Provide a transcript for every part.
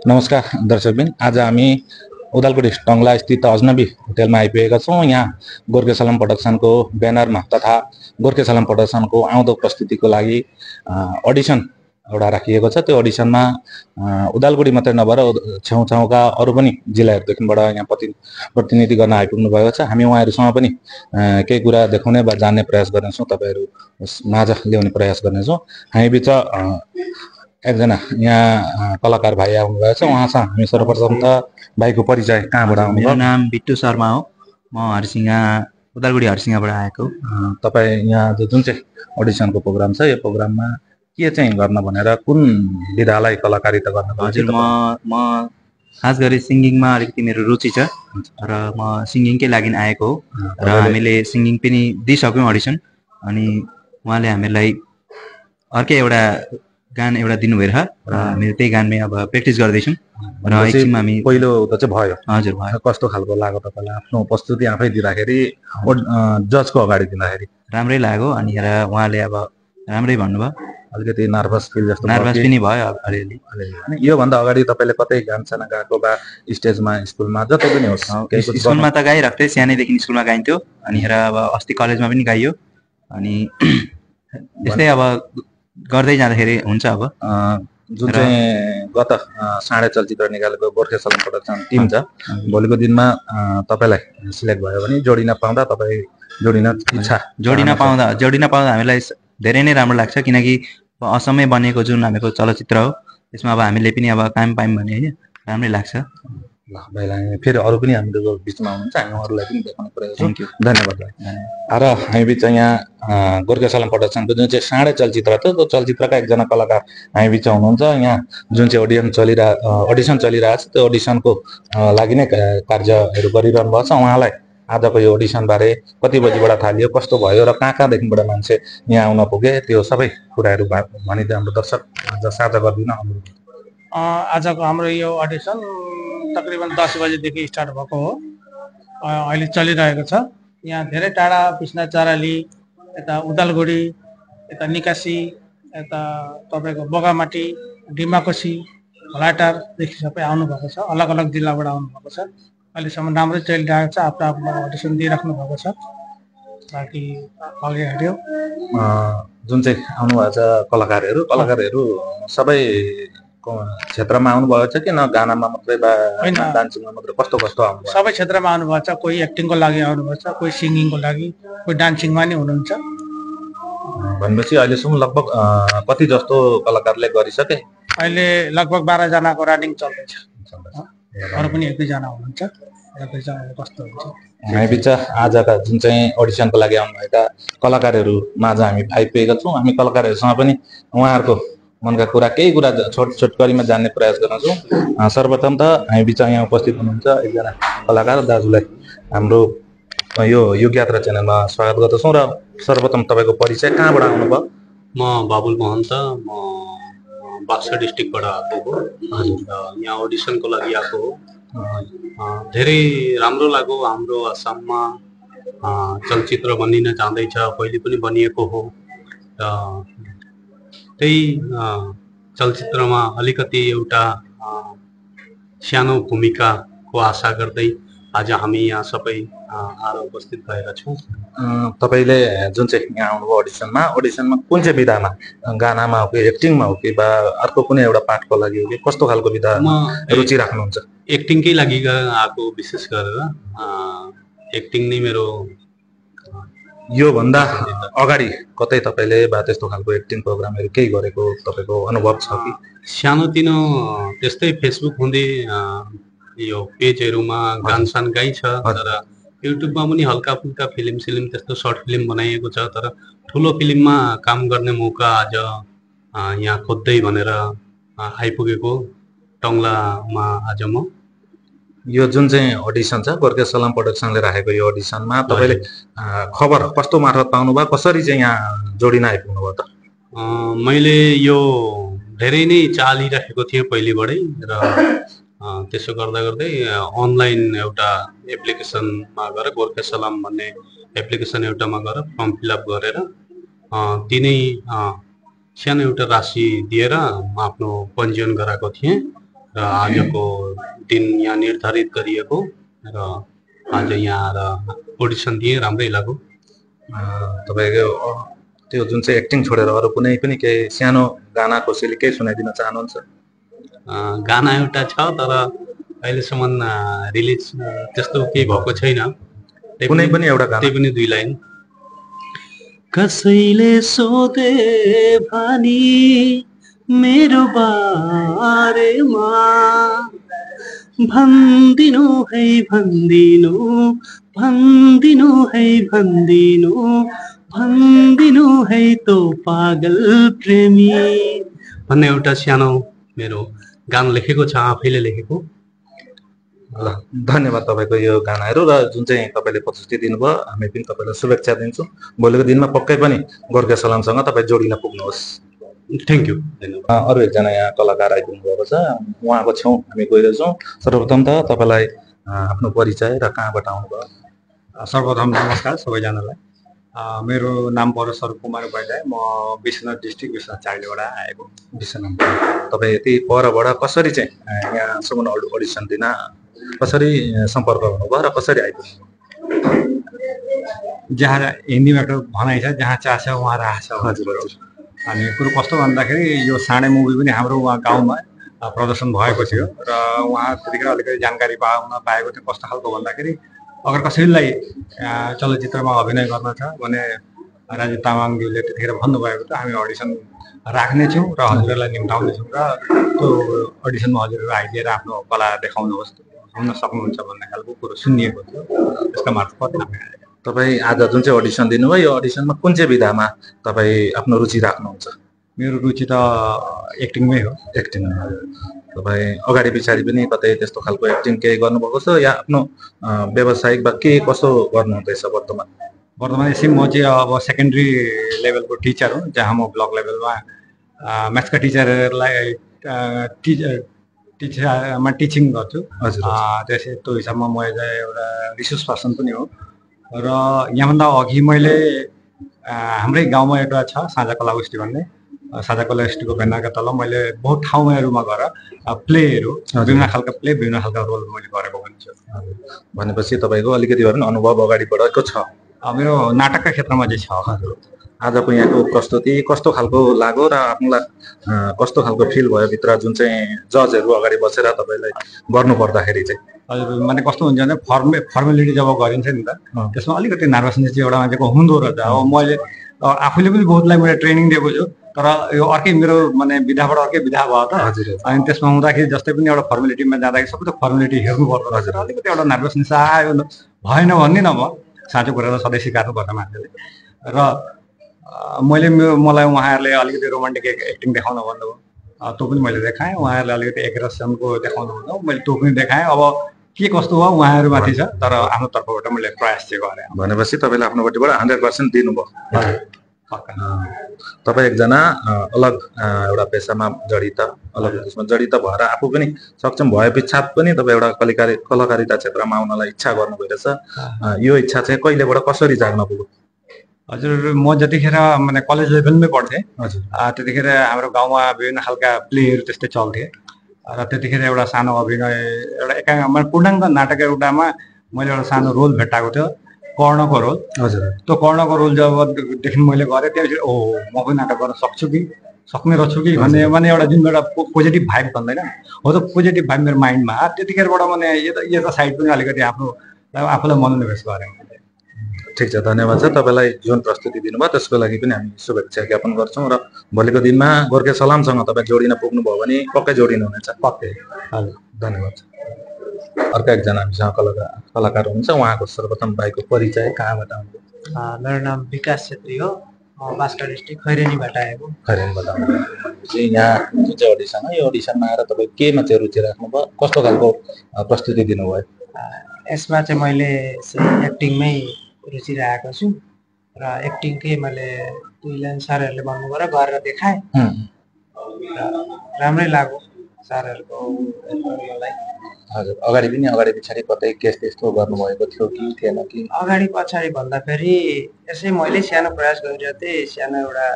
नमस्कार दर्शकबिन, आज हामी उदालगुडी टंगला स्थित अजनबी होटलमा आइपुगेका छौँ। यहाँ गोर्खे सलाम प्रोडक्सनको ब्यानरमा तथा गोर्खे सलाम प्रोडक्सनको आउँदो प्रस्तुतिको लागि अडिसन एउटा राखिएको छ। त्यो अडिसनमा उदालगुडी मात्रै नभएर छेउछाउका अरू पनि जिल्लाहरूदेखिबाट यहाँ प्रतिनिधि गर्न आइपुग्नु भएको छ। हामी उहाँहरूसँग पनि केही कुरा देखाउने वा जान्ने प्रयास गर्नेछौँ, तपाईँहरू माझ ल्याउने प्रयास गर्नेछौँ। हामी बिच एकजना यहाँ कलाकार भाइ आउनुभएको छ। उहाँसँग हामी सर्वप्रथम त भाइको परिचय, कहाँबाट आउनुभयो? मेरो नाम बिट्टु शर्मा हो। म हरसिंगा, उदालगुडी हरसिंगाबाट आएको। तपाईँ यहाँ जुन चाहिँ अडिसनको प्रोग्राम छ, यो प्रोग्राममा के चाहिँ गर्न भनेर, कुन विधालाई कलाकारिता गर्न? हजुर, म खास गरी सिङ्गिङमा अलिकति मेरो रुचि छ र म सिङ्गिङकै लागि आएको हो। र हामीले सिङ्गिङ पनि दिइसक्यौँ अडिसन, अनि उहाँले हामीलाई अर्कै एउटा गान एउटा दिनुभएर र हामीले त्यही गानमै अब प्र्याक्टिस गर्दैछौँ र एकछिनमा हामी पहिलो त चाहिँ भयो। हजुर भयो। कस्तो खालको लाग्यो तपाईँलाई आफ्नो प्रस्तुति आफै दिँदाखेरि, जजको अगाडि दिँदाखेरि? राम्रै लाग्यो, अनि र उहाँले अब राम्रै भन्नुभयो। अलिकति नर्भस फिल जस्तो? नर्भस पनि भयो अलिअलि। योभन्दा अगाडि तपाईँले कतै गानसाना गाएको वा स्टेजमा, स्कुलमा, जतै पनि होस्? स्कुलमा त गाइरहेको थिएँ, सानैदेखि स्कुलमा गाइन्थ्यो, अनि र अब अस्ति कलेजमा पनि गाइयो। अनि त्यस्तै अब गर्दै जाँदाखेरि हुन्छ। अब जुन चाहिँ गत साँडे चलचित्र निकालेको गोर्खे सलाम प्रोडक्सन टिम छ, भोलिको दिनमा तपाईँलाई सिलेक्ट भयो भने जोडिन पाउँदा तपाईँ जोडिन पाउँदा हामीलाई धेरै नै राम्रो लाग्छ, किनकि असममै बनेको जुन हामीको चलचित्र हो, त्यसमा अब हामीले पनि अब काम पायौँ भने होइन राम्रै लाग्छ। ल भाइलाई फेरि अरू पनि हाम्रो बिचमा हुनुहुन्छ, हामी अरूलाई पनि देखाउने प्रयास गर्छौँ। धन्यवाद। र हामी बिच यहाँ गोर्खे सलाम प्रोडक्सनको जुन चाहिँ साँडे चलचित्र थियो, त्यो चलचित्रका एकजना कलाकार हामी बिच हुनुहुन्छ। यहाँ जुन चाहिँ अडिसन चलिरहेको छ, त्यो अडिसनको लागि नै कार्यहरू गरिरहनु भएको छ। उहाँलाई आजको यो अडिसनबारे कति बजीबाट थालियो, कस्तो भयो र कहाँदेखिबाट मान्छे यहाँ आउन पुगे, त्यो सबै कुराहरू भनिदिए हाम्रो दर्शक साझा गरिदिन अनुरोध। आजको हाम्रो यो अडिसन तकरिबन 10 बजेदेखि स्टार्ट भएको हो, अहिले चलिरहेको छ। यहाँ धेरै टाढा पिस्ना चाराली, यता उदालगुडी, यता निकासी, यता तपाईँको बगामाटी, डिमाकोसी, भलाटारदेखि सबै आउनुभएको छ। अलग अलग जिल्लाबाट आउनुभएको छ। अहिलेसम्म राम्रै चलिरहेको छ, आफ्नो आफ्नो अडिसन दिइराख्नु भएको छ। बाँकी अघि हट्यो जुन चाहिँ आउनुभएको छ कलाकारहरू सबै क्षेत्रमा आउनुभएको छ कि न गानामा मात्रै वा डान्सिङमा मात्रै? कस्तो आउनुभयो? सबै क्षेत्रमा आउनुभएको छ। कोही एक्टिङको लागि आउनुभएको छ, कोही सिङ्गिङको लागि, कोही डान्सिङमा नि हुनुहुन्छ। भनेपछि अहिलेसम्म लगभग कति जस्तो कलाकारले गरिसके? अहिले लगभग 12 जनाको रानिङ चल्दैछ। अरू पनि 1-2 जना हुनुहुन्छ। कस्तो हुन्छ हामी बिच आजका जुन चाहिँ अडिसनको लागि आउनुभएका कलाकारहरू माझ हामी आइपुगेका छौँ। हामी कलाकारहरूसँग पनि उहाँहरूको मनका कुरा, केही कुरा छोटकरीमा जान्ने प्रयास गर्छौँ। सर्वप्रथम त हामी बिच यहाँ उपस्थित हुनुहुन्छ एकजना कलाकार दाजुलाई हाम्रो यो युग यात्रा च्यानलमा स्वागत गर्दछौँ। र सर्वप्रथम तपाईँको परिचय, कहाँबाट आउनुभयो? म बाबुल महन्त, म बाक्सा डिस्ट्रिक्टबाट आएको हो। यहाँ अडिसनको लागि आएको हो। धेरै राम्रो लाग्यो। हाम्रो आसाममा चलचित्र बनिन जाँदैछ, पहिले पनि बनिएको हो। र त्यही चलचित्रमा अलिकति एउटा सानो भूमिकाको आशा गर्दै आज हामी यहाँ सबै आएर उपस्थित भएका छौँ। तपाईँले जुन चाहिँ यहाँ आउनुभयो अडिसनमा कुन चाहिँ विधामा, गानामा हो कि एक्टिङमा हो कि वा अर्को कुनै एउटा पाठको लागि हो कि कस्तो खालको विधामा रुचि राख्नुहुन्छ? एक्टिङकै लागि आएको, विशेष गरेर एक्टिङ नै मेरो। योभन्दा अगाडि कतै तपाईँले वा त्यस्तो खालको एक्टिङ प्रोग्रामहरू केही गरेको तपाईँको अनुभव छ कि? सानोतिनो त्यस्तै फेसबुक हुँदै यो पेजहरूमा गानसान गाइछ, तर युट्युबमा पनि हल्का फुल्का फिल्म त्यस्तो सर्ट फिल्म बनाइएको छ। तर ठुलो फिल्ममा काम गर्ने मौका आज यहाँ खोज्दै भनेर आइपुगेको टङ्लामा आज म। यो जुन चाहिँ अडिसन छ गोर्खे सलाम प्रोडक्सनले राखेको, यो अडिसनमा तपाईँले खबर कस्तो मार्फत पाउनुभयो, कसरी चाहिँ यहाँ जोडिन आइपुग्नु भयो त? मैले यो धेरै नै चालिरहेको थिएँ पहिलेबाटै, र त्यसो गर्दै अनलाइन एउटा एप्लिकेसनमा गएर गोर्खे सलाम भन्ने एप्लिकेसन एउटामा गएर फर्म फिलअप गरेर तिनै सानो एउटा राशि दिएर म आफ्नो पञ्जीयन गराएको थिएँ। र आजको दिन यहाँ निर्धारित गरिएको र आज यहाँ आएर अडिसन दिएँ, राम्रै लाग्यो। तपाईँको त्यो जुन चाहिँ एक्टिङ छोडेर अरू कुनै पनि केही सानो गाना कसैले केही सुनाइदिन चाहनुहुन्छ? गाना एउटा छ तर अहिलेसम्म रिलिज त्यस्तो केही भएको छैन। कुनै पनि एउटा गाना? त्यही पनि 2 लाइन। कसैले सोधे भनी मेरो बारेमा भन्दिनु है भन्दिनु भन्दिनु है भन्दिनु भन्दिनु है तो पागल प्रेमी भन्ने एउटा सानो मेरो गाना लेखेको छ, आफैले लेखेको। ल धन्यवाद तपाईँको यो गानाहरू र जुन चाहिँ तपाईँले प्रस्तुति दिनुभयो। हामी पनि तपाईँलाई शुभेच्छा दिन्छौँ। भोलिको दिनमा पक्कै पनि गोर्खे सलामसँग तपाईँ जोडिन पुग्नुहोस्। थ्याङ्क यू, धन्यवाद। अरू एकजना यहाँ कलाकार आइपुग्नु भएको छ, उहाँको छेउ हामी गइरहेछौँ। सर्वप्रथम त तपाईँलाई आफ्नो परिचय र कहाँबाट आउनुभयो? सर्वप्रथम नमस्कार सबैजनालाई। मेरो नाम परो स्वरूप कुमार उपाध्याय। म विश्वनाथ डिस्ट्रिक्ट विश्वनाथ चाइल्डबाट आएको। विश्वनाथ, तपाईँ यति परबाट कसरी चाहिँ यहाँसम्म अडिसन दिन कसरी सम्पर्क हुनुभयो र कसरी आइपुग्नु? जहाँ हिन्दीबाट भनाइ छ, जहाँ चाह छ उहाँ राह छ। हजुर। अनि कुरो कस्तो भन्दाखेरि यो साँडे मुभी पनि हाम्रो उहाँ गाउँमा प्रदर्शन भएको थियो र उहाँ त्यतिखेर अलिकति जानकारी पाएको थियो। कस्तो खालको भन्दाखेरि अगर कसैलाई चलचित्रमा अभिनय गर्न छ भने राजीव तामाङज्यूले त्यतिखेर भन्नुभएको थियो हामी अडिसन राख्नेछौँ र हजुरहरूलाई निम्ताउनेछौँ र त्यो अडिसनमा हजुरहरू आइदिएर आफ्नो कला देखाउनुहोस्, हुन सक्नुहुन्छ भन्ने खालको कुरो सुनिएको थियो। त्यसका मार्फत हामी आएका। तपाईँ आज जुन चाहिँ अडिसन दिनुभयो, यो अडिसनमा कुन चाहिँ विधामा तपाईँ आफ्नो रुचि राख्नुहुन्छ? मेरो रुचि त एक्टिङमै हो। एक्टिङ। तपाईँ अगाडि पछाडि पनि कतै त्यस्तो खालको एक्टिङ केही गर्नुभएको छ या आफ्नो व्यावसायिक वा के कसो गर्नुहुँदैछ वर्तमान? वर्तमान यसै म चाहिँ अब सेकेन्ड्री लेभलको टिचर हुँ, जहाँ म ब्लक लेभलमा म्याथ्सका टिचरहरूलाई टिचरमा टिचिङ गर्छु। त्यसै त्यो हिसाबमा म एउटा रिसोर्स पर्सन पनि हो। र यहाँभन्दा अघि मैले हाम्रै गाउँमा एउटा छ साझा कला गोष्ठी भन्ने, साझा कला गोष्ठीको ब्यानरका तल मैले बहुत ठाउँहरूमा गएर प्लेहरू, विभिन्न खालका प्ले, विभिन्न खालका रोल मैले गरेको पनि छु। भनेपछि तपाईँको अलिकति भए पनि अनुभव अगाडि बढेको छ। मेरो नाटकका क्षेत्रमा चाहिँ छ। हजुर। आजको यहाँको प्रस्तुति कस्तो खालको लाग्यो र आफूलाई कस्तो खालको फिल भयो भित्र जुन चाहिँ जजहरू अगाडि बसेर तपाईँलाई गर्नु पर्दाखेरि चाहिँ? हजुर, माने कस्तो हुन्छ भने फर्मेलिटी जब गरिन्छ नि त त्यसमा अलिकति नर्भसनेस चाहिँ एउटा मान्छेको हुँदो रहेछ। अब मैले आफूले पनि बहुतलाई मैले ट्रेनिङ दिएको छु, तर यो अर्कै मेरो माने विधाबाट अर्कै विधा भयो त। अनि त्यसमा हुँदाखेरि जस्तै पनि एउटा फर्मेलिटीमा जाँदाखेरि सबै त फर्मेलिटी हेर्नु पर्दो रहेछ। अलिकति एउटा नर्भसनेस आयो, भएन भन्दिनँ म, साँचो कुरा त सधैँ सिकार्नु पर्छ मान्छेले। र मलाई उहाँहरूले अलिकति रोमान्टिक एक्टिङ देखाउन भन्नुभयो, त्यो पनि मैले देखाएँ। उहाँहरूले अलिकति एग्रेसनको देखाउनु भन्नुभयो, मैले त्यो पनि देखाएँ। अब के कस्तो भयो उहाँहरूमाथि छ, तर आफ्नो तर्फबाट मैले प्रयास चाहिँ गरेँ। भनेपछि तपाईँले आफ्नोपट्टिबाट 100% दिनुभयो। तपाईँ एकजना अलग एउटा पेसामा जडित, अलग त्यसमा जडित भएर आफू पनि सक्षम भए पश्चात पनि तपाईँ एउटा कलाकारिता क्षेत्रमा आउनलाई इच्छा गर्नु भइरहेछ। यो इच्छा चाहिँ कहिलेबाट कसरी जाग्न पुग्यो? हजुर, म जतिखेर माने कलेज लेभलमै पढ्थेँ, त्यतिखेर हाम्रो गाउँमा विभिन्न खालका प्लेहरू त्यस्तै चल्थे र त्यतिखेर एउटा सानो अभिनय, एउटा पूर्णाङ्ग नाटक एउटामा मैले एउटा सानो रोल भेट्टाएको थियो, कर्णको रोल। हजुर। त्यो कर्णको रोल जबदेखि मैले गरेँ त्यसपछि म पनि नाटक गर्न सक्ने रहेछु कि भन्ने माने एउटा जुन एउटा पोजिटिभ भाइब भन्दैन हो, त्यो पोजिटिभ भाइब मेरो माइन्डमा आयो। त्यतिखेरबाट मैले यता साइड पनि अलिकति आफूलाई मनोनिवेश गरेँ। ठिक छ, धन्यवाद छ। तपाईँलाई जुन प्रस्तुति दिनुभयो त्यसको लागि पनि हामी शुभेच्छा ज्ञापन गर्छौँ र भोलिको दिनमा गोर्खे सलामसँग तपाईँ जोडिन पुग्नुभयो भने पक्कै जोडिनुहुनेछ। पक्कै। हजुर, धन्यवाद। अर्को एकजना हामीसँग कलाकार हुनुहुन्छ, उहाँको सर्वप्रथम भाइको परिचय, कहाँबाट आउनुभयो? मेरो नाम विकास छेत्री हो, म बास्का डिस्ट्रिक्ट खैरेनीबाट आएको। खैरेनीबाट आउनुभयो। यहाँ जुन चाहिँ अडिसन हो, यो अडिसनमा आएर तपाईँ केमा चाहिँ रुचि राख्नुभयो, कस्तो खालको प्रस्तुति दिनुभयो? यसमा चाहिँ मैले एक्टिङमै रुचि राखेको छु र एक्टिङकै मैले 2 लाइन सरहरूले भन्नुभयो र गरेर देखाएँ र राम्रै लाग्यो सरहरूको मलाई। हजुर, अगाडि पछाडि कतै केस त्यस्तो गर्नुभएको थियो कि थिएन कि? अगाडि पछाडि भन्दाखेरि यसै मैले सानो प्रयास गरिरहेको थिएँ, सानो एउटा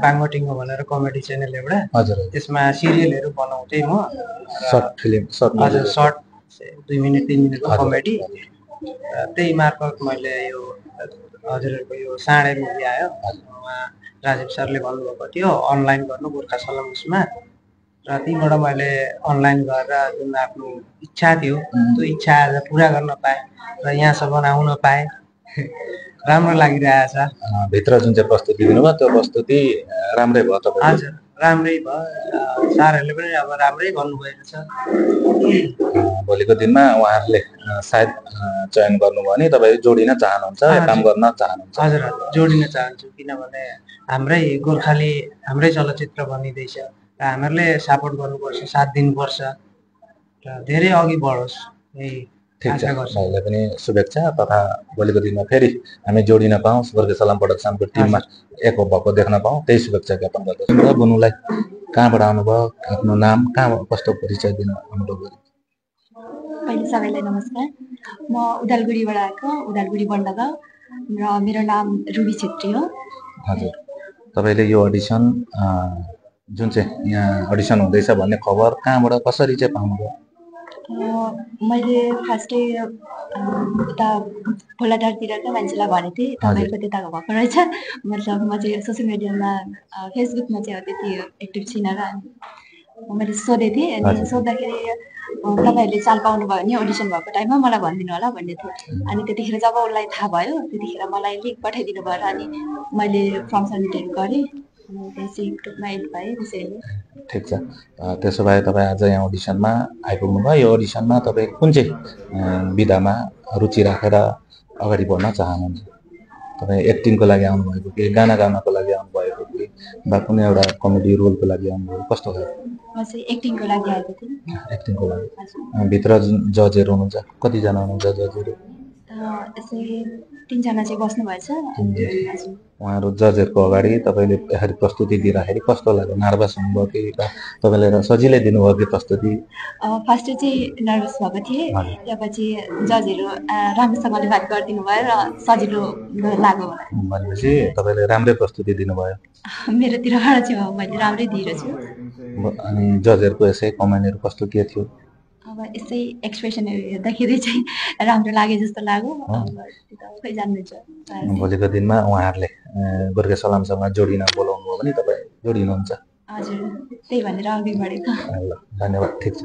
बाङ्गटिङ्गो भनेर कमेडी च्यानल एउटा, हजुर त्यसमा सिरियलहरू बनाउँथेँ म। सर्ट फिल्म सर्ट हजुर, सर्ट 2 मिनट 3 मिनटको हजुर, कमेडी। त्यही मार्फत मैले यो हजुरहरूको यो साँडे मुभी आयो, उहाँ राजीव सरले भन्नुभएको थियो अनलाइन गर्नु गोर्खा सलम उसमा, र त्यहीँबाट मैले अनलाइन गरेर जुन आफ्नो इच्छा थियो त्यो इच्छा आज पुरा गर्न पाएँ र यहाँसम्म आउन पाएँ। राम्रो लागिरहेछ। भित्र जुन चाहिँ प्रस्तुति दिनुभयो त्यो प्रस्तुति राम्रै भयो तपाईँको? हजुर, राम्रै भयो। सरहरूले पनि अब राम्रै भन्नुभएको छ। भोलिको दिनमा उहाँहरूले सायद चयन गर्नुभयो भने तपाईँ जोडिन चाहनुहुन्छ या काम गर्न चाहनुहुन्छ? हजुर, जोडिन चाहन्छु, किनभने हाम्रै गोर्खाली हाम्रै चलचित्र बनिँदैछ र हामीहरूले सपोर्ट गर्नुपर्छ, साथ दिनुपर्छ र धेरै अघि बढोस् यही ठिक छ, आशा गर्छु। भाइलाई पनि शुभेच्छा तथा भोलिको दिनमा फेरि हामी जोडिन पाऊँ, गोर्खे सलाम प्रोडक्सनको टिममा एक भएको देख्न पाऊँ, त्यही शुभेच्छा ज्ञापन गर्दछु। बुनुलाई कहाँबाट आउनुभयो, आफ्नो नाम, कहाँ कस्तो परिचय दिन अनुरोध गरेँ? पहिले सबैलाई नमस्कार। म उदालगुडीबाट आएको, उदालगुडी बन्डगाउँ, र मेरो नाम रुबी छेत्री हो। हजुर, तपाईँले यो अडिसन जुन चाहिँ यहाँ अडिसन हुँदैछ भन्ने खबर कहाँबाट कसरी चाहिँ पाउनुभयो? मैले फर्स्टै उता खोलाटारतिरका मान्छेलाई भनेको थिएँ तपाईँको त्यताको भएको रहेछ। मतलब म चाहिँ सोसियल मिडियामा फेसबुकमा चाहिँ त्यति एक्टिभ छुइनँ र मैले सोधेको थिएँ। अनि सोद्धाखेरि तपाईँहरूले चाल पाउनुभयो भने अडिसन भएको टाइममा मलाई भनिदिनु होला भन्ने थियो। अनि त्यतिखेर जब उसलाई थाहा भयो त्यतिखेर मलाई लिङ्क पठाइदिनु भयो र अनि मैले फर्म सबमिट गरेँ। ग्रुपमा एड भएँ त्यसैले। ठिक छ, त्यसो भए तपाईँ आज यहाँ अडिसनमा आइपुग्नुभयो। यो अडिसनमा तपाईँ कुन चाहिँ विधामा रुचि राखेर अगाडि बढ्न चाहनुहुन्छ? तपाईँ एक्टिङको लागि आउनुभएको कि गाना गाउनको लागि आउनुभएको कि वा कुनै एउटा कमेडी रोलको लागि आउनुभयो, कस्तो भयो? म चाहिँ एक्टिङको लागि आएको थिएँ। एक्टिङको लागि। भित्र जजहरू हुनुहुन्छ, कतिजना हुनुहुन्छ जजहरू? यसै 3 जना चाहिँ बस्नुभएछ। उहाँहरू जजहरूको अगाडि तपाईँले यसरी प्रस्तुति दिँदाखेरि कस्तो लाग्यो? नर्भस हुनुभयो कि तपाईँले सजिलै दिनुभयो कि प्रस्तुति? फर्स्ट चाहिँ नर्भस भएको थिएँ, त्यसपछि जजहरू राम्रोसँगले बात गरिदिनु भयो र सजिलो लाग्यो मलाई। भनेपछि तपाईँले राम्रै प्रस्तुति दिनुभयो? मेरोतिरबाट चाहिँ मैले राम्रै दिएको छु। अनि जजहरूको यसै कमेन्टहरू कस्तो के थियो? अब यसै एक्सप्रेसनहरू हेर्दाखेरि चाहिँ राम्रो लागे जस्तो लाग्यो। खै जान्नुहुन्छ। भोलिको दिनमा उहाँहरूले गोर्खे सलामसँग जोडिन बोलाउनु भयो भने तपाईँ जोडिनुहुन्छ? हजुर, त्यही भनेर अघि बढेको। ल, धन्यवाद। ठिक छ।